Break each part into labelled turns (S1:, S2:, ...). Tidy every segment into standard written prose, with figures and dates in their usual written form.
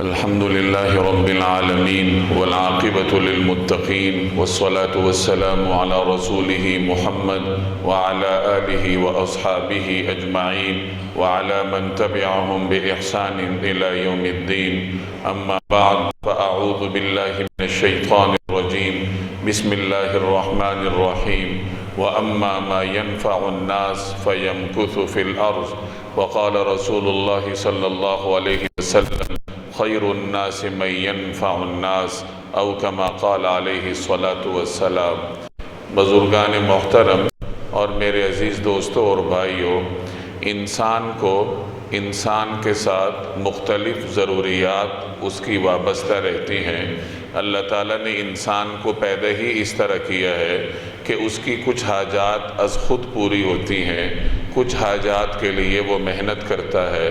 S1: الحمد لله رب العالمين والعاقبة للمتقين والصلاة والسلام على رسوله محمد وعلى آله وأصحابه أجمعين وعلى من تبعهم بإحسان إلى يوم الدين. أما بعد فأعوذ بالله من الشيطان الرجيم. بسم الله الرحمن الرحيم. وأما ما ينفع الناس فيمكث في الأرض. وقال رسول الله صلى الله عليه وسلم خیر الناس من ينفع الناس او کما قال علیہ الصلاۃ والسلام. بزرگان محترم اور میرے عزیز دوستوں اور بھائیوں، انسان کو انسان کے ساتھ مختلف ضروریات اس کی وابستہ رہتی ہیں. اللہ تعالیٰ نے انسان کو پیدا ہی اس طرح کیا ہے کہ اس کی کچھ حاجات از خود پوری ہوتی ہیں، کچھ حاجات کے لیے وہ محنت کرتا ہے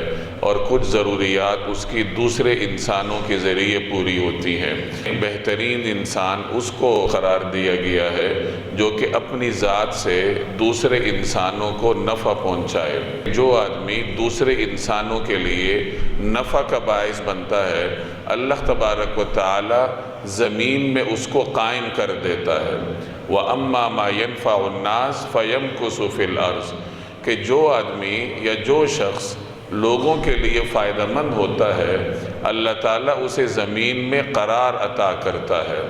S1: اور کچھ ضروریات اس کی دوسرے انسانوں کے ذریعے پوری ہوتی ہیں. بہترین انسان اس کو قرار دیا گیا ہے جو کہ اپنی ذات سے دوسرے انسانوں کو نفع پہنچائے. جو آدمی دوسرے انسانوں کے لیے نفع کا باعث بنتا ہے، اللہ تبارک و تعالی زمین میں اس کو قائم کر دیتا ہے. وَأَمَّا مَا يَنْفَعُ النَّاسِ فَيَمْكُثُ فِي الْأَرْضِ، کہ جو آدمی یا جو شخص لوگوں کے لیے فائدہ مند ہوتا ہے، اللہ تعالیٰ اسے زمین میں قرار عطا کرتا ہے.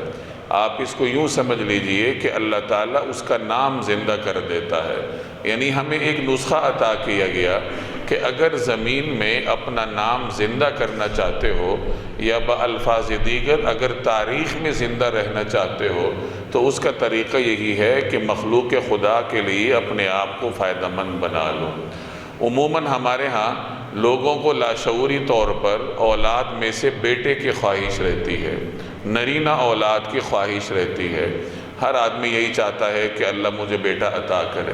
S1: آپ اس کو یوں سمجھ لیجئے کہ اللہ تعالیٰ اس کا نام زندہ کر دیتا ہے. یعنی ہمیں ایک نسخہ عطا کیا گیا کہ اگر زمین میں اپنا نام زندہ کرنا چاہتے ہو یا بألفاظ دیگر اگر تاریخ میں زندہ رہنا چاہتے ہو تو اس کا طریقہ یہی ہے کہ مخلوق خدا کے لیے اپنے آپ کو فائدہ مند بنا لو. عموماً ہمارے ہاں لوگوں کو لاشعوری طور پر اولاد میں سے بیٹے کی خواہش رہتی ہے، نرینہ اولاد کی خواہش رہتی ہے. ہر آدمی یہی چاہتا ہے کہ اللہ مجھے بیٹا عطا کرے.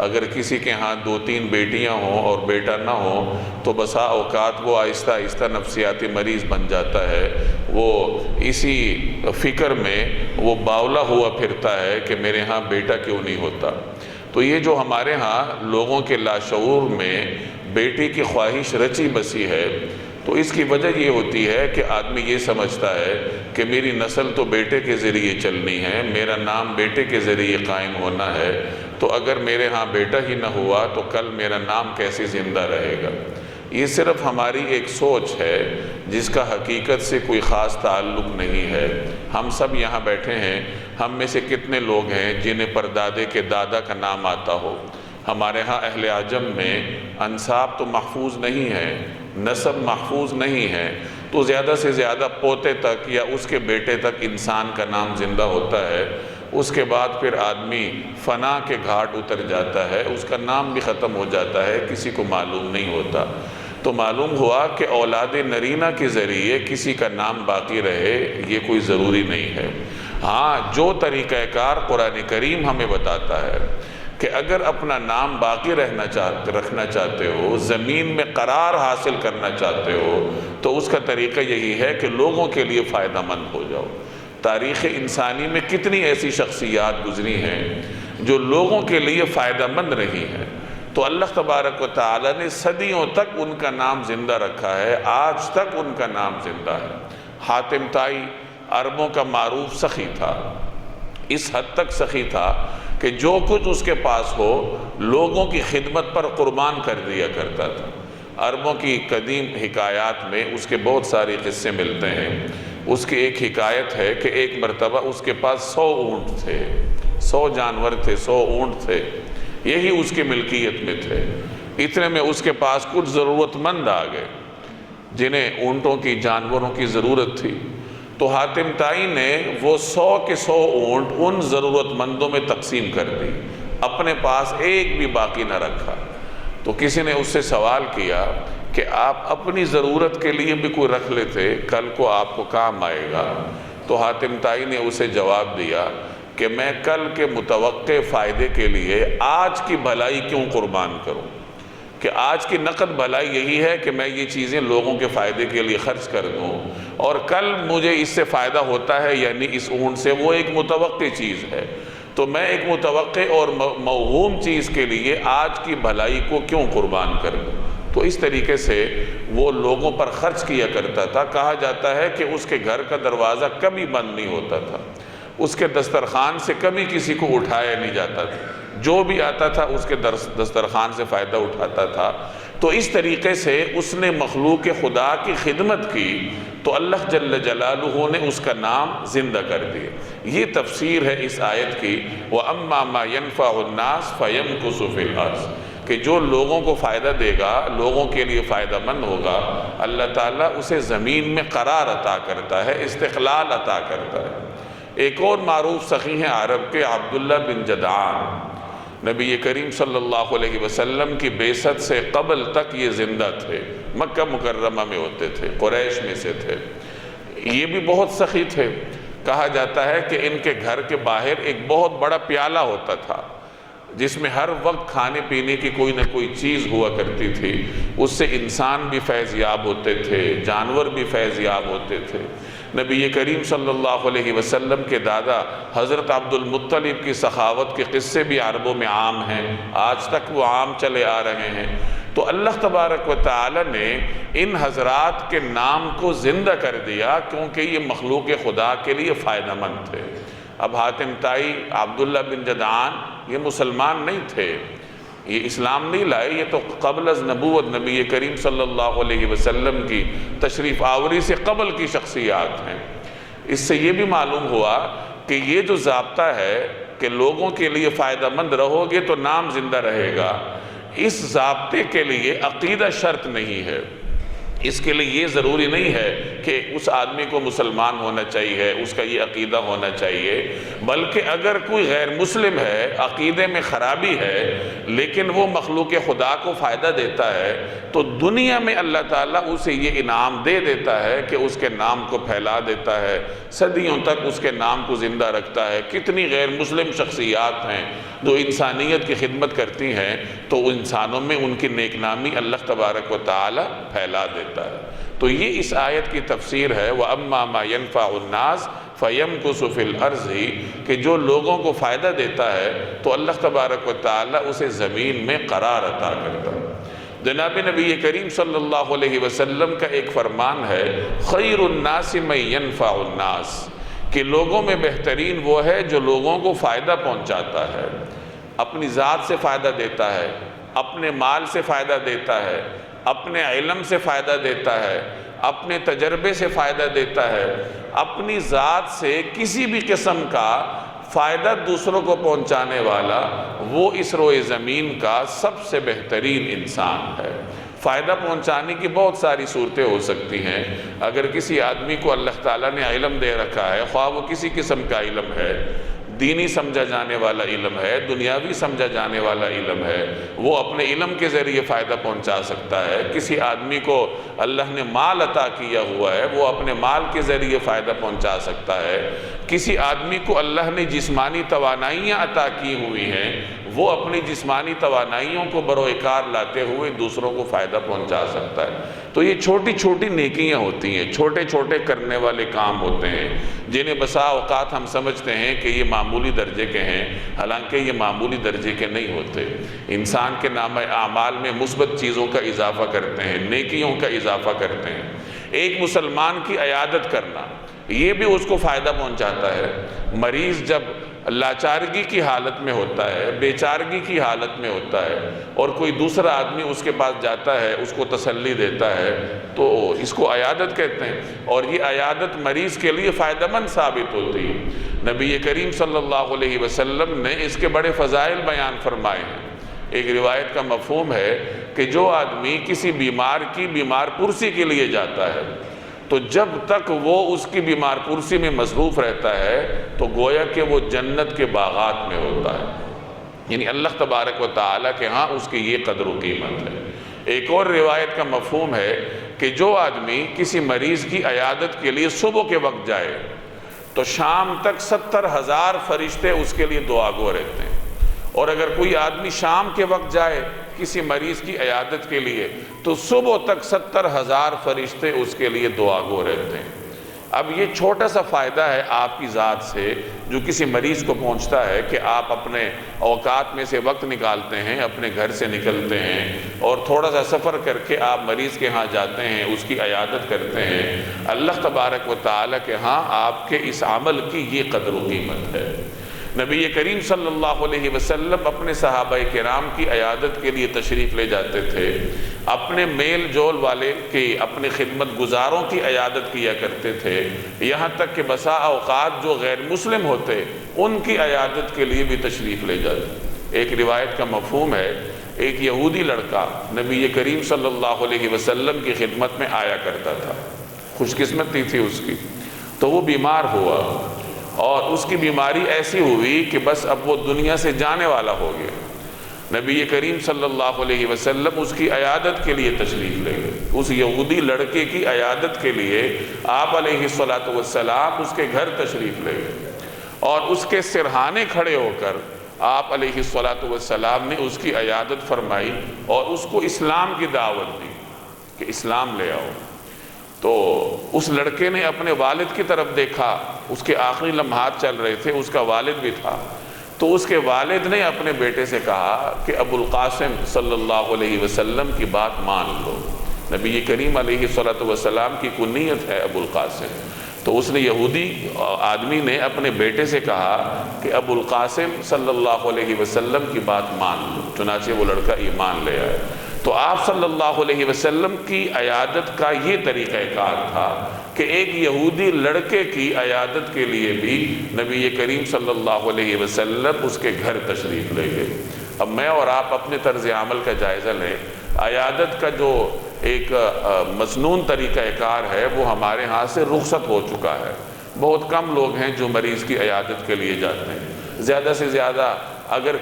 S1: اگر کسی کے ہاں 2-3 بیٹیاں ہوں اور بیٹا نہ ہو تو بسا اوقات وہ آہستہ آہستہ نفسیاتی مریض بن جاتا ہے. وہ اسی فکر میں وہ باولا ہوا پھرتا ہے کہ میرے ہاں بیٹا کیوں نہیں ہوتا. تو یہ جو ہمارے ہاں لوگوں کے لاشعور میں بیٹی کی خواہش رچی بسی ہے، تو اس کی وجہ یہ ہوتی ہے کہ آدمی یہ سمجھتا ہے کہ میری نسل تو بیٹے کے ذریعے چلنی ہے، میرا نام بیٹے کے ذریعے قائم ہونا ہے، تو اگر میرے ہاں بیٹا ہی نہ ہوا تو کل میرا نام کیسے زندہ رہے گا. یہ صرف ہماری ایک سوچ ہے جس کا حقیقت سے کوئی خاص تعلق نہیں ہے. ہم سب یہاں بیٹھے ہیں، ہم میں سے کتنے لوگ ہیں جنہیں پردادے کے دادا کا نام آتا ہو. ہمارے ہاں اہل عجم میں انساب تو محفوظ نہیں ہے، نسب محفوظ نہیں ہے، تو زیادہ سے زیادہ پوتے تک یا اس کے بیٹے تک انسان کا نام زندہ ہوتا ہے. اس کے بعد پھر آدمی فنا کے گھاٹ اتر جاتا ہے، اس کا نام بھی ختم ہو جاتا ہے، کسی کو معلوم نہیں ہوتا. تو معلوم ہوا کہ اولاد نرینہ کے ذریعے کسی کا نام باقی رہے یہ کوئی ضروری نہیں ہے. ہاں، جو طریقہ کار قرآن کریم ہمیں بتاتا ہے کہ اگر اپنا نام باقی رکھنا چاہتے ہو، زمین میں قرار حاصل کرنا چاہتے ہو، تو اس کا طریقہ یہی ہے کہ لوگوں کے لیے فائدہ مند ہو جاؤ. تاریخ انسانی میں کتنی ایسی شخصیات گزری ہیں جو لوگوں کے لیے فائدہ مند رہی ہیں، تو اللہ تبارک و تعالی نے صدیوں تک ان کا نام زندہ رکھا ہے. آج تک ان کا نام زندہ ہے. حاتم طائی عربوں کا معروف سخی تھا، اس حد تک سخی تھا کہ جو کچھ اس کے پاس ہو لوگوں کی خدمت پر قربان کر دیا کرتا تھا. عربوں کی قدیم حکایات میں اس کے بہت سارے قصے ملتے ہیں. اس کی ایک حکایت ہے کہ ایک مرتبہ اس کے پاس 100 اونٹ تھے، 100 جانور تھے، 100 اونٹ تھے، یہی اس کی ملکیت میں تھے. اتنے میں اس کے پاس کچھ ضرورت مند آ گئے جنہیں اونٹوں کی، جانوروں کی ضرورت تھی. تو حاتم طائی نے وہ 100 کے 100 اونٹ ان ضرورت مندوں میں تقسیم کر دی، اپنے پاس ایک بھی باقی نہ رکھا. تو کسی نے اس سے سوال کیا کہ آپ اپنی ضرورت کے لیے بھی کوئی رکھ لیتے، کل کو آپ کو کام آئے گا. تو حاتم طائی نے اسے جواب دیا کہ میں کل کے متوقع فائدے کے لیے آج کی بھلائی کیوں قربان کروں، کہ آج کی نقد بھلائی یہی ہے کہ میں یہ چیزیں لوگوں کے فائدے کے لیے خرچ کر دوں، اور کل مجھے اس سے فائدہ ہوتا ہے یعنی اس اونٹ سے، وہ ایک متوقع چیز ہے. تو میں ایک متوقع اور موہوم چیز کے لیے آج کی بھلائی کو کیوں قربان کر دوں. تو اس طریقے سے وہ لوگوں پر خرچ کیا کرتا تھا۔ کہا جاتا ہے کہ اس کے گھر کا دروازہ کبھی بند نہیں ہوتا تھا، اس کے دسترخوان سے کبھی کسی کو اٹھایا نہیں جاتا تھا، جو بھی آتا تھا اس کے دسترخوان سے فائدہ اٹھاتا تھا۔ تو اس طریقے سے اس نے مخلوق خدا کی خدمت کی تو اللہ جل جلالہ نے اس کا نام زندہ کر دیا۔ یہ تفسیر ہے اس آیت کی، وَأَمَّا مَا يَنْفَعُ النَّاسَ فَيَمْكُثُ فِي الْأَرْضِ، کہ جو لوگوں کو فائدہ دے گا، لوگوں کے لیے فائدہ مند ہوگا، اللہ تعالیٰ اسے زمین میں قرار عطا کرتا ہے، استقلال عطا کرتا ہے۔ ایک اور معروف سخی ہیں عرب کے، عبداللہ بن جدعان، نبی کریم صلی اللہ علیہ وسلم کی بعثت سے قبل تک یہ زندہ تھے، مکہ مکرمہ میں ہوتے تھے، قریش میں سے تھے۔ یہ بھی بہت سخی تھے۔ کہا جاتا ہے کہ ان کے گھر کے باہر ایک بہت بڑا پیالہ ہوتا تھا جس میں ہر وقت کھانے پینے کی کوئی نہ کوئی چیز ہوا کرتی تھی، اس سے انسان بھی فیض یاب ہوتے تھے، جانور بھی فیض یاب ہوتے تھے۔ نبی کریم صلی اللہ علیہ وسلم کے دادا حضرت عبد المطلب کی سخاوت کے قصے بھی عربوں میں عام ہیں، آج تک وہ عام چلے آ رہے ہیں۔ تو اللہ تبارک و تعالی نے ان حضرات کے نام کو زندہ کر دیا کیونکہ یہ مخلوق خدا کے لیے فائدہ مند تھے۔ اب حاتم طائی، عبداللہ بن جدعان یہ مسلمان نہیں تھے، یہ اسلام نہیں لائے، یہ تو قبل از نبوت نبی کریم صلی اللہ علیہ وسلم کی تشریف آوری سے قبل کی شخصیات ہیں۔ اس سے یہ بھی معلوم ہوا کہ یہ جو ضابطہ ہے کہ لوگوں کے لیے فائدہ مند رہو گے تو نام زندہ رہے گا، اس ضابطے کے لیے عقیدہ شرط نہیں ہے۔ اس کے لیے یہ ضروری نہیں ہے کہ اس آدمی کو مسلمان ہونا چاہیے، اس کا یہ عقیدہ ہونا چاہیے، بلکہ اگر کوئی غیر مسلم ہے، عقیدے میں خرابی ہے، لیکن وہ مخلوق خدا کو فائدہ دیتا ہے تو دنیا میں اللہ تعالیٰ اسے یہ انعام دے دیتا ہے کہ اس کے نام کو پھیلا دیتا ہے، صدیوں تک اس کے نام کو زندہ رکھتا ہے۔ کتنی غیر مسلم شخصیات ہیں جو انسانیت کی خدمت کرتی ہیں تو انسانوں میں ان کی نیک نامی اللہ تبارک و تعالی پھیلا دیتا ہے۔ تو یہ اس آیت کی تفسیر ہے، وَأَمَّا مَا يَنْفَعُ النَّاسَ فَيَمْكُثُ فِي الْأَرْضِ، کہ جو لوگوں کو فائدہ دیتا ہے تو اللہ تبارک و تعالی اسے زمین میں قرار عطا کرتا ہے۔ جناب نبی کریم صلی اللہ علیہ وسلم کا ایک فرمان ہے، خیر الناس من ينفع الناس، کہ لوگوں میں بہترین وہ ہے جو لوگوں کو فائدہ پہنچاتا ہے، اپنی ذات سے فائدہ دیتا ہے، اپنے مال سے فائدہ دیتا ہے، اپنے علم سے فائدہ دیتا ہے، اپنے تجربے سے فائدہ دیتا ہے، اپنی ذات سے کسی بھی قسم کا فائدہ دوسروں کو پہنچانے والا، وہ اس روئے زمین کا سب سے بہترین انسان ہے۔ فائدہ پہنچانے کی بہت ساری صورتیں ہو سکتی ہیں۔ اگر کسی آدمی کو اللہ تعالیٰ نے علم دے رکھا ہے، خواہ وہ کسی قسم کا علم ہے، دینی سمجھا جانے والا علم ہے، دنیاوی سمجھا جانے والا علم ہے، وہ اپنے علم کے ذریعے فائدہ پہنچا سکتا ہے۔ کسی آدمی کو اللہ نے مال عطا کیا ہوا ہے، وہ اپنے مال کے ذریعے فائدہ پہنچا سکتا ہے۔ کسی آدمی کو اللہ نے جسمانی توانائیاں عطا کی ہوئی ہیں، وہ اپنی جسمانی توانائیوں کو بروئے کار لاتے ہوئے دوسروں کو فائدہ پہنچا سکتا ہے۔ تو یہ چھوٹی چھوٹی نیکیاں ہوتی ہیں، چھوٹے چھوٹے کرنے والے کام ہوتے ہیں، جنہیں بسا اوقات ہم سمجھتے ہیں کہ یہ معمولی درجے کے ہیں، حالانکہ یہ معمولی درجے کے نہیں ہوتے۔ انسان کے نامہ اعمال میں مثبت چیزوں کا اضافہ کرتے ہیں، نیکیوں کا اضافہ کرتے ہیں۔ ایک مسلمان کی عیادت کرنا، یہ بھی اس کو فائدہ پہنچاتا ہے۔ مریض جب لاچارگی کی حالت میں ہوتا ہے، بیچارگی کی حالت میں ہوتا ہے، اور کوئی دوسرا آدمی اس کے پاس جاتا ہے، اس کو تسلی دیتا ہے، تو اس کو عیادت کہتے ہیں، اور یہ عیادت مریض کے لیے فائدہ مند ثابت ہوتی ہے۔ نبی کریم صلی اللہ علیہ وسلم نے اس کے بڑے فضائل بیان فرمائے ہیں۔ ایک روایت کا مفہوم ہے کہ جو آدمی کسی بیمار کی بیمار پرسی کے لیے جاتا ہے تو جب تک وہ اس کی بیمار پرسی میں مصروف رہتا ہے تو گویا کہ وہ جنت کے باغات میں ہوتا ہے، یعنی اللہ تبارک و تعالیٰ کے ہاں اس کی یہ قدر و قیمت ہے۔ ایک اور روایت کا مفہوم ہے کہ جو آدمی کسی مریض کی عیادت کے لیے صبح کے وقت جائے تو شام تک 70,000 فرشتے اس کے لیے دعا گو رہتے ہیں، اور اگر کوئی آدمی شام کے وقت جائے کسی مریض کی عیادت کے لیے تو صبح تک 70,000 فرشتے اس کے لیے دعا گو رہتے ہیں۔ اب یہ چھوٹا سا فائدہ ہے آپ کی ذات سے جو کسی مریض کو پہنچتا ہے کہ آپ اپنے اوقات میں سے وقت نکالتے ہیں، اپنے گھر سے نکلتے ہیں اور تھوڑا سا سفر کر کے آپ مریض کے ہاں جاتے ہیں، اس کی عیادت کرتے ہیں۔ اللہ تبارک و تعالیٰ کے ہاں آپ کے اس عمل کی یہ قدر و قیمت ہے۔ نبی کریم صلی اللہ علیہ وسلم اپنے صحابہ کرام کی عیادت کے لیے تشریف لے جاتے تھے، اپنے میل جول والے کی، اپنے خدمت گزاروں کی عیادت کیا کرتے تھے، یہاں تک کہ بسا اوقات جو غیر مسلم ہوتے ان کی عیادت کے لیے بھی تشریف لے جاتے۔ ایک روایت کا مفہوم ہے، ایک یہودی لڑکا نبی کریم صلی اللہ علیہ وسلم کی خدمت میں آیا کرتا تھا، خوش قسمتی تھی اس کی، تو وہ بیمار ہوا اور اس کی بیماری ایسی ہوئی کہ بس اب وہ دنیا سے جانے والا ہو گیا۔ نبی کریم صلی اللہ علیہ وسلم اس کی عیادت کے لیے تشریف لے گئے، اس یہودی لڑکے کی عیادت کے لیے آپ علیہ السلام اس کے گھر تشریف لے گئے اور اس کے سرہانے کھڑے ہو کر آپ علیہ السلام نے اس کی عیادت فرمائی اور اس کو اسلام کی دعوت دی کہ اسلام لے آؤ۔ تو اس لڑکے نے اپنے والد کی طرف دیکھا، اس کے آخری لمحات چل رہے تھے، اس کا والد بھی تھا، تو اس کے والد نے اپنے بیٹے سے کہا کہ ابو القاسم صلی اللہ علیہ وسلم کی بات مان لو۔ نبی کریم علیہ السلام کی کنیت ہے ابو القاسم، تو اس نے یہودی آدمی نے اپنے بیٹے سے کہا کہ ابو القاسم صلی اللہ علیہ وسلم کی بات مان لو، چنانچہ وہ لڑکا ایمان لے آیا۔ تو آپ صلی اللہ علیہ وسلم کی عیادت کا یہ طریقہ کار تھا کہ ایک یہودی لڑکے کی عیادت کے لیے بھی نبی کریم صلی اللہ علیہ وسلم اس کے گھر تشریف لے گئے۔ اب میں اور آپ اپنے طرز عمل کا جائزہ لیں، عیادت کا جو ایک مسنون طریقہ کار ہے وہ ہمارے ہاں سے رخصت ہو چکا ہے۔ بہت کم لوگ ہیں جو مریض کی عیادت کے لیے جاتے ہیں۔ زیادہ سے زیادہ اگر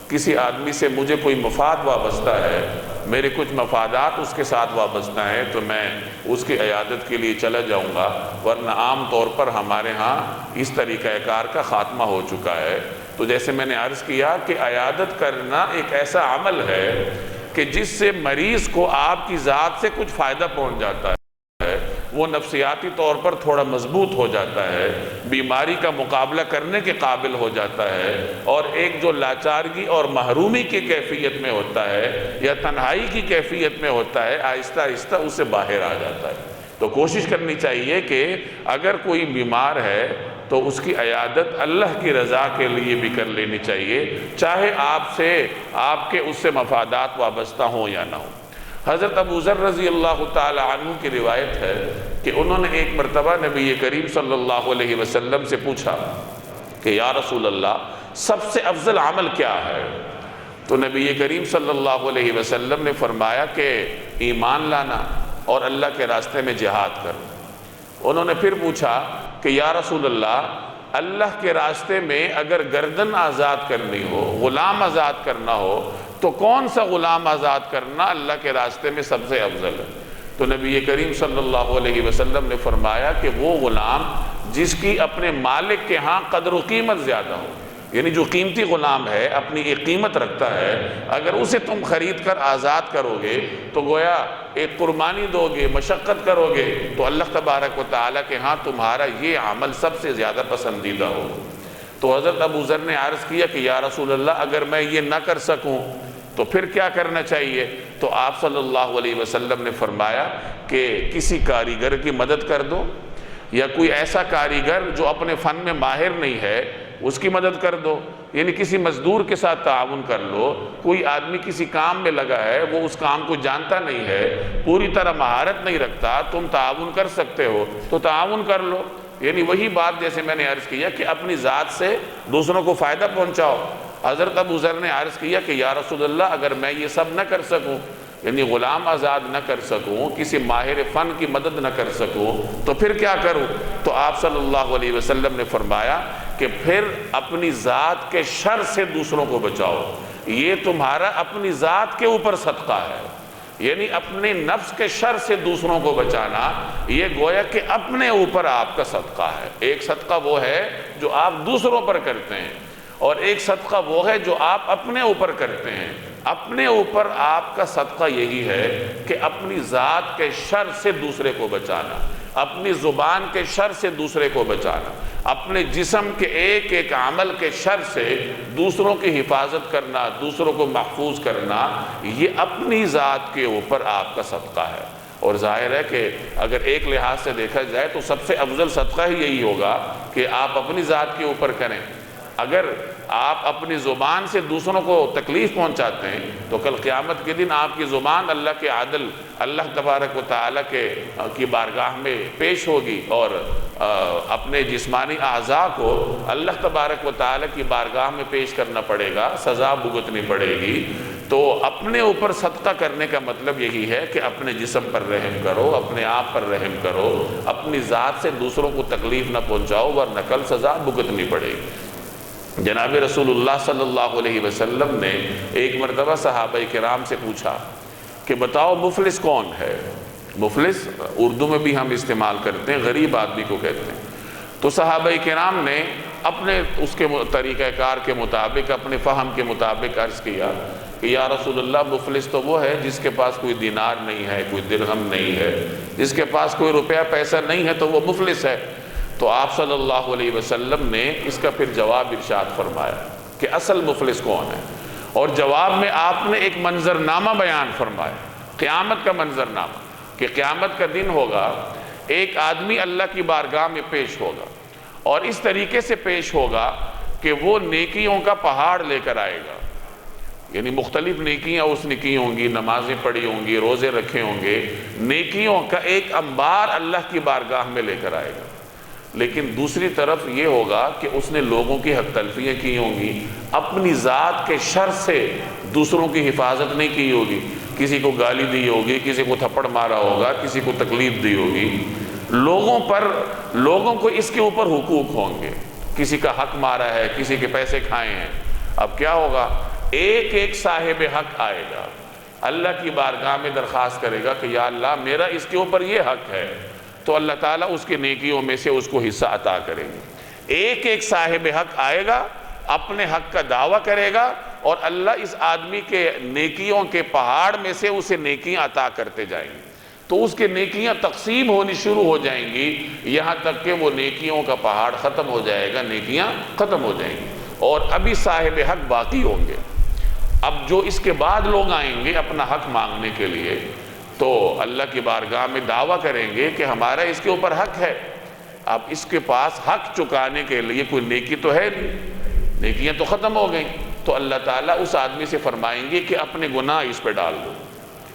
S1: کسی آدمی سے مجھے کوئی مفاد وابستہ ہے، میرے کچھ مفادات اس کے ساتھ وابستہ ہیں، تو میں اس کی عیادت کے لیے چلا جاؤں گا، ورنہ عام طور پر ہمارے ہاں اس طریقہ کار کا خاتمہ ہو چکا ہے۔ تو جیسے میں نے عرض کیا کہ عیادت کرنا ایک ایسا عمل ہے کہ جس سے مریض کو آپ کی ذات سے کچھ فائدہ پہنچ جاتا ہے، وہ نفسیاتی طور پر تھوڑا مضبوط ہو جاتا ہے، بیماری کا مقابلہ کرنے کے قابل ہو جاتا ہے، اور ایک جو لاچارگی اور محرومی کی کیفیت میں ہوتا ہے یا تنہائی کی کیفیت میں ہوتا ہے، آہستہ آہستہ اس سے باہر آ جاتا ہے۔ تو کوشش کرنی چاہیے کہ اگر کوئی بیمار ہے تو اس کی عیادت اللہ کی رضا کے لیے بھی کر لینی چاہیے، چاہے آپ کے اس سے مفادات وابستہ ہوں یا نہ ہوں۔ حضرت ابو ذر رضی اللہ تعالی عنہ کی روایت ہے کہ انہوں نے ایک مرتبہ نبی کریم صلی اللہ علیہ وسلم سے پوچھا کہ یا رسول اللہ، سب سے افضل عمل کیا ہے؟ تو نبی کریم صلی اللہ علیہ وسلم نے فرمایا کہ ایمان لانا اور اللہ کے راستے میں جہاد کرنا۔ انہوں نے پھر پوچھا کہ یا رسول اللہ، اللہ کے راستے میں اگر گردن آزاد کرنی ہو، غلام آزاد کرنا ہو، تو کون سا غلام آزاد کرنا اللہ کے راستے میں سب سے افضل ہے؟ تو نبی کریم صلی اللہ علیہ وسلم نے فرمایا کہ وہ غلام جس کی اپنے مالک کے ہاں قدر و قیمت زیادہ ہو، یعنی جو قیمتی غلام ہے، اپنی ایک قیمت رکھتا ہے، اگر اسے تم خرید کر آزاد کرو گے تو گویا ایک قربانی دو گے، مشقت کرو گے، تو اللہ تبارک و تعالیٰ کے ہاں تمہارا یہ عمل سب سے زیادہ پسندیدہ ہو۔ تو حضرت ابو ذر نے عرض کیا کہ یا رسول اللہ، اگر میں یہ نہ کر سکوں تو پھر کیا کرنا چاہیے؟ تو آپ صلی اللہ علیہ وسلم نے فرمایا کہ کسی کاریگر کی مدد کر دو، یا کوئی ایسا کاریگر جو اپنے فن میں ماہر نہیں ہے اس کی مدد کر دو، یعنی کسی مزدور کے ساتھ تعاون کر لو۔ کوئی آدمی کسی کام میں لگا ہے، وہ اس کام کو جانتا نہیں ہے، پوری طرح مہارت نہیں رکھتا، تم تعاون کر سکتے ہو تو تعاون کر لو۔ یعنی وہی بات جیسے میں نے عرض کیا کہ اپنی ذات سے دوسروں کو فائدہ پہنچاؤ۔ حضرت ابو ذر نے عرض کیا کہ یا رسول اللہ، اگر میں یہ سب نہ کر سکوں، یعنی غلام آزاد نہ کر سکوں، کسی ماہر فن کی مدد نہ کر سکوں، تو پھر کیا کروں؟ تو آپ صلی اللہ علیہ وسلم نے فرمایا کہ پھر اپنی ذات کے شر سے دوسروں کو بچاؤ۔ یہ تمہارا اپنی ذات کے اوپر صدقہ ہے، یعنی اپنے نفس کے شر سے دوسروں کو بچانا، یہ گویا کہ اپنے اوپر آپ کا صدقہ ہے۔ ایک صدقہ وہ ہے جو آپ دوسروں پر کرتے ہیں، اور ایک صدقہ وہ ہے جو آپ اپنے اوپر کرتے ہیں۔ اپنے اوپر آپ کا صدقہ یہی ہے کہ اپنی ذات کے شر سے دوسرے کو بچانا۔ اپنی زبان کے شر سے دوسرے کو بچانا، اپنے جسم کے ایک ایک عمل کے شر سے دوسروں کی حفاظت کرنا، دوسروں کو محفوظ کرنا، یہ اپنی ذات کے اوپر آپ کا صدقہ ہے۔ اور ظاہر ہے کہ اگر ایک لحاظ سے دیکھا جائے تو سب سے افضل صدقہ ہی یہی ہوگا کہ آپ اپنی ذات کے اوپر کریں۔ اگر آپ اپنی زبان سے دوسروں کو تکلیف پہنچاتے ہیں تو کل قیامت کے دن آپ کی زبان اللہ کے عدل، اللہ تبارک و تعالیٰ کی بارگاہ میں پیش ہوگی، اور اپنے جسمانی اعضاء کو اللہ تبارک و تعالیٰ کی بارگاہ میں پیش کرنا پڑے گا، سزا بھگتنی پڑے گی۔ تو اپنے اوپر صدقہ کرنے کا مطلب یہی ہے کہ اپنے جسم پر رحم کرو، اپنے آپ پر رحم کرو، اپنی ذات سے دوسروں کو تکلیف نہ پہنچاؤ، ورنہ کل سزا بھگتنی پڑے گی۔ جناب رسول اللہ صلی اللہ علیہ وسلم نے ایک مرتبہ صحابہ کرام سے پوچھا کہ بتاؤ مفلس کون ہے؟ مفلس اردو میں بھی ہم استعمال کرتے ہیں، غریب آدمی کو کہتے ہیں۔ تو صحابہ کرام نے اپنے اس کے طریقہ کار کے مطابق، اپنے فہم کے مطابق عرض کیا کہ یا رسول اللہ، مفلس تو وہ ہے جس کے پاس کوئی دینار نہیں ہے، کوئی درہم نہیں ہے، جس کے پاس کوئی روپیہ پیسہ نہیں ہے تو وہ مفلس ہے۔ تو آپ صلی اللہ علیہ وسلم نے اس کا پھر جواب ارشاد فرمایا کہ اصل مفلس کون ہے، اور جواب میں آپ نے ایک منظرنامہ بیان فرمایا، قیامت کا منظرنامہ، کہ قیامت کا دن ہوگا، ایک آدمی اللہ کی بارگاہ میں پیش ہوگا، اور اس طریقے سے پیش ہوگا کہ وہ نیکیوں کا پہاڑ لے کر آئے گا، یعنی مختلف نیکیاں اس نے کی ہوں گی، نمازیں پڑھی ہوں گی، روزے رکھے ہوں گے، نیکیوں کا ایک انبار اللہ کی بارگاہ میں لے کر آئے گا۔ لیکن دوسری طرف یہ ہوگا کہ اس نے لوگوں کی حق تلفیاں کی ہوں گی، اپنی ذات کے شر سے دوسروں کی حفاظت نہیں کی ہوگی، کسی کو گالی دی ہوگی، کسی کو تھپڑ مارا ہوگا، کسی کو تکلیف دی ہوگی، لوگوں کو اس کے اوپر حقوق ہوں گے، کسی کا حق مارا ہے، کسی کے پیسے کھائے ہیں۔ اب کیا ہوگا؟ ایک ایک صاحب حق آئے گا، اللہ کی بارگاہ میں درخواست کرے گا کہ یا اللہ میرا اس کے اوپر یہ حق ہے، تو اللہ تعالیٰ اس کے نیکیوں میں سے اس کو حصہ عطا کریں گے۔ ایک ایک صاحب حق آئے گا، اپنے حق کا دعویٰ کرے گا، اور اللہ اس آدمی کے نیکیوں کے پہاڑ میں سے اسے نیکیاں عطا کرتے جائیں گے، تو اس کے نیکیاں تقسیم ہونی شروع ہو جائیں گی، یہاں تک کہ وہ نیکیوں کا پہاڑ ختم ہو جائے گا، نیکیاں ختم ہو جائیں گی، اور ابھی صاحب حق باقی ہوں گے۔ اب جو اس کے بعد لوگ آئیں گے اپنا حق مانگنے کے لیے، تو اللہ کی بارگاہ میں دعویٰ کریں گے کہ ہمارا اس کے اوپر حق ہے۔ اب اس کے پاس حق چکانے کے لیے کوئی نیکی تو ہے نہیں، نیکیاں تو ختم ہو گئیں، تو اللہ تعالیٰ اس آدمی سے فرمائیں گے کہ اپنے گناہ اس پہ ڈال دو،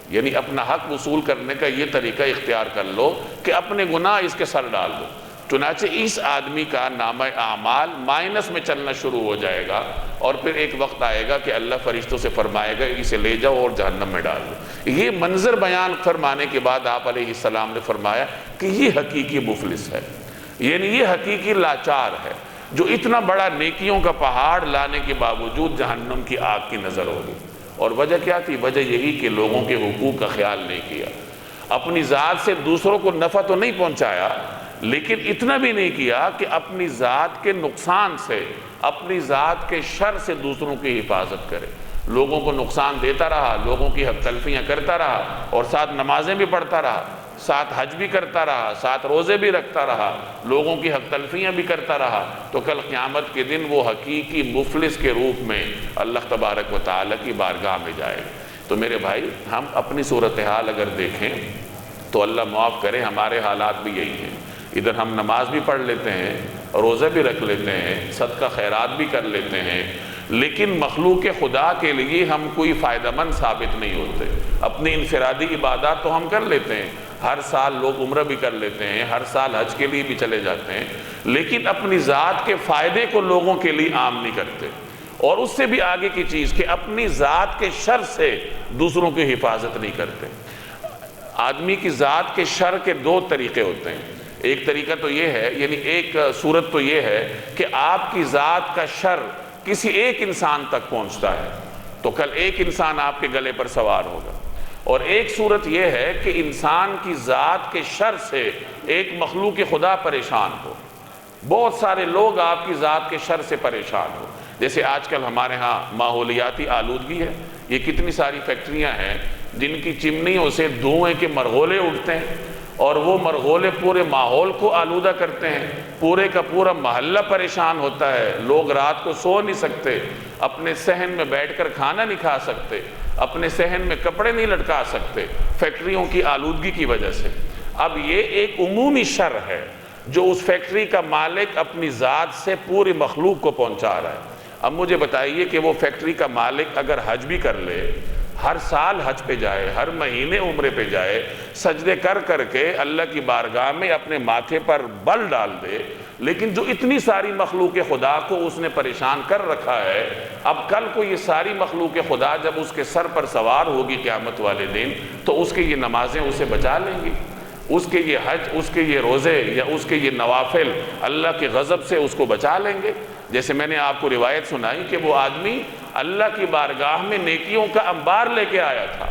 S1: یعنی اپنا حق وصول کرنے کا یہ طریقہ اختیار کر لو کہ اپنے گناہ اس کے سر ڈال دو۔ چنانچہ اس آدمی کا نامہ اعمال مائنس میں چلنا شروع ہو جائے گا، اور پھر ایک وقت آئے گا کہ اللہ فرشتوں سے فرمائے گا اسے لے جاؤ اور جہنم میں ڈال دو۔ یہ منظر بیان فرمانے کے بعد آپ علیہ السلام نے فرمایا کہ یہ حقیقی مفلس ہے، یعنی یہ حقیقی لاچار ہے جو اتنا بڑا نیکیوں کا پہاڑ لانے کے باوجود جہنم کی آگ کی نظر ہوگی۔ اور وجہ کیا تھی؟ وجہ یہی کہ لوگوں کے حقوق کا خیال نہیں کیا، اپنی ذات سے دوسروں کو نفع تو نہیں پہنچایا، لیکن اتنا بھی نہیں کیا کہ اپنی ذات کے نقصان سے، اپنی ذات کے شر سے دوسروں کی حفاظت کرے، لوگوں کو نقصان دیتا رہا، لوگوں کی حق تلفیاں کرتا رہا، اور ساتھ نمازیں بھی پڑھتا رہا، ساتھ حج بھی کرتا رہا، ساتھ روزے بھی رکھتا رہا، لوگوں کی حق تلفیاں بھی کرتا رہا، تو کل قیامت کے دن وہ حقیقی مفلس کے روپ میں اللہ تبارک و تعالیٰ کی بارگاہ میں جائے۔ تو میرے بھائی، ہم اپنی صورتحال اگر دیکھیں تو اللہ معاف کرے ہمارے حالات بھی یہی ہیں۔ ادھر ہم نماز بھی پڑھ لیتے ہیں، روزہ بھی رکھ لیتے ہیں، صدقہ خیرات بھی کر لیتے ہیں، لیکن مخلوق خدا کے لیے ہم کوئی فائدہ مند ثابت نہیں ہوتے۔ اپنی انفرادی عبادات تو ہم کر لیتے ہیں، ہر سال لوگ عمرہ بھی کر لیتے ہیں، ہر سال حج کے لیے بھی چلے جاتے ہیں، لیکن اپنی ذات کے فائدے کو لوگوں کے لیے عام نہیں کرتے۔ اور اس سے بھی آگے کی چیز کہ اپنی ذات کے شر سے دوسروں کی حفاظت نہیں کرتے۔ آدمی کی ذات کے شر کے دو طریقے ہوتے ہیں۔ ایک طریقہ تو یہ ہے، یعنی ایک صورت تو یہ ہے کہ آپ کی ذات کا شر کسی ایک انسان تک پہنچتا ہے، تو کل ایک انسان آپ کے گلے پر سوار ہوگا۔ اور ایک صورت یہ ہے کہ انسان کی ذات کے شر سے ایک مخلوق خدا پریشان ہو، بہت سارے لوگ آپ کی ذات کے شر سے پریشان ہو۔ جیسے آج کل ہمارے ہاں ماحولیاتی آلودگی ہے، یہ کتنی ساری فیکٹریاں ہیں جن کی چمنیوں سے دھوئیں کے مرغولے اٹھتے ہیں، اور وہ مرغولے پورے ماحول کو آلودہ کرتے ہیں، پورے کا پورا محلہ پریشان ہوتا ہے، لوگ رات کو سو نہیں سکتے، اپنے صحن میں بیٹھ کر کھانا نہیں کھا سکتے، اپنے صحن میں کپڑے نہیں لٹکا سکتے فیکٹریوں کی آلودگی کی وجہ سے۔ اب یہ ایک عمومی شر ہے جو اس فیکٹری کا مالک اپنی ذات سے پوری مخلوق کو پہنچا رہا ہے۔ اب مجھے بتائیے کہ وہ فیکٹری کا مالک اگر حج بھی کر لے، ہر سال حج پہ جائے، ہر مہینے عمرے پہ جائے، سجدے کر کر کے اللہ کی بارگاہ میں اپنے ماتھے پر بل ڈال دے، لیکن جو اتنی ساری مخلوق خدا کو اس نے پریشان کر رکھا ہے، اب کل کو یہ ساری مخلوق خدا جب اس کے سر پر سوار ہوگی قیامت والے دن، تو اس کے یہ نمازیں اسے بچا لیں گی، اس کے یہ حج، اس کے یہ روزے یا اس کے یہ نوافل اللہ کے غضب سے اس کو بچا لیں گے۔ جیسے میں نے آپ کو روایت سنائی کہ وہ آدمی اللہ کی بارگاہ میں نیکیوں کا انبار لے کے آیا تھا،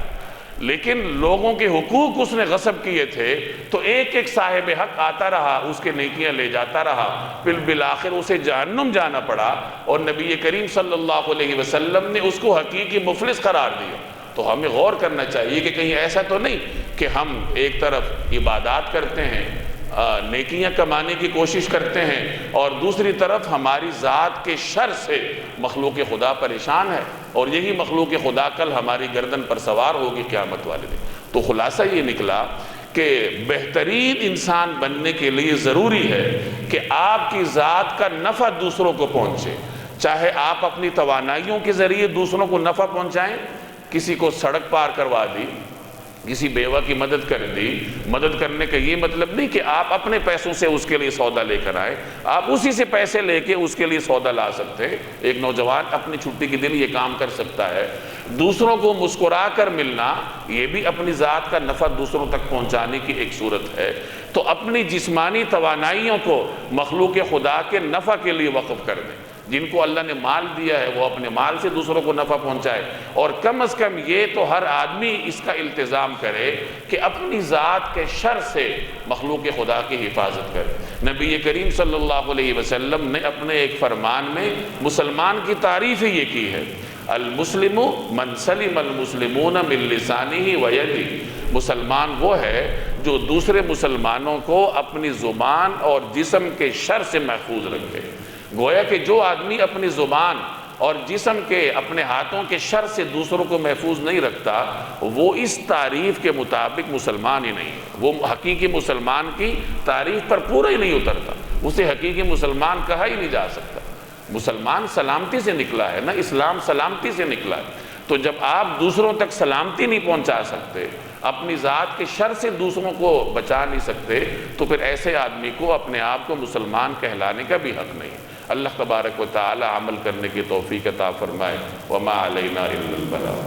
S1: لیکن لوگوں کے حقوق اس نے غصب کیے تھے، تو ایک ایک صاحب حق آتا رہا، اس کے نیکیاں لے جاتا رہا، پھر بالآخر اسے جہنم جانا پڑا، اور نبی کریم صلی اللہ علیہ وسلم نے اس کو حقیقی مفلس قرار دیا۔ تو ہمیں غور کرنا چاہیے کہ کہیں ایسا تو نہیں کہ ہم ایک طرف عبادات کرتے ہیں، نیکیاں کمانے کی کوشش کرتے ہیں، اور دوسری طرف ہماری ذات کے شر سے مخلوق خدا پریشان ہے، اور یہی مخلوق خدا کل ہماری گردن پر سوار ہوگی قیامت والے دن۔ تو خلاصہ یہ نکلا کہ بہترین انسان بننے کے لیے ضروری ہے کہ آپ کی ذات کا نفع دوسروں کو پہنچے، چاہے آپ اپنی توانائیوں کے ذریعے دوسروں کو نفع پہنچائیں، کسی کو سڑک پار کروا دی، کسی بیوہ کی مدد کر دی۔ مدد کرنے کا یہ مطلب نہیں کہ آپ اپنے پیسوں سے اس کے لیے سودا لے کر آئیں، آپ اسی سے پیسے لے کے اس کے لیے سودا لا سکتے ہیں۔ ایک نوجوان اپنی چھٹی کے دن یہ کام کر سکتا ہے۔ دوسروں کو مسکرا کر ملنا، یہ بھی اپنی ذات کا نفع دوسروں تک پہنچانے کی ایک صورت ہے۔ تو اپنی جسمانی توانائیوں کو مخلوق خدا کے نفع کے لیے وقف کر دیں۔ جن کو اللہ نے مال دیا ہے وہ اپنے مال سے دوسروں کو نفع پہنچائے، اور کم از کم یہ تو ہر آدمی اس کا التزام کرے کہ اپنی ذات کے شر سے مخلوق خدا کی حفاظت کرے۔ نبی کریم صلی اللہ علیہ وسلم نے اپنے ایک فرمان میں مسلمان کی تعریف ہی یہ کی ہے، المسلم من سلم المسلمون من لسانہ ویدہ۔ مسلمان وہ ہے جو دوسرے مسلمانوں کو اپنی زبان اور جسم کے شر سے محفوظ رکھے۔ گویا کہ جو آدمی اپنی زبان اور جسم کے اپنے ہاتھوں کے شر سے دوسروں کو محفوظ نہیں رکھتا، وہ اس تعریف کے مطابق مسلمان ہی نہیں ہے، وہ حقیقی مسلمان کی تعریف پر پورا ہی نہیں اترتا، اسے حقیقی مسلمان کہا ہی نہیں جا سکتا۔ مسلمان سلامتی سے نکلا ہے نا، اسلام سلامتی سے نکلا ہے۔ تو جب آپ دوسروں تک سلامتی نہیں پہنچا سکتے، اپنی ذات کے شر سے دوسروں کو بچا نہیں سکتے، تو پھر ایسے آدمی کو اپنے آپ کو مسلمان کہلانے کا بھی حق نہیں۔ اللہ تبارک و تعالی عمل کرنے کی توفیق عطا فرمائے۔ وما علینا الا البلاغ۔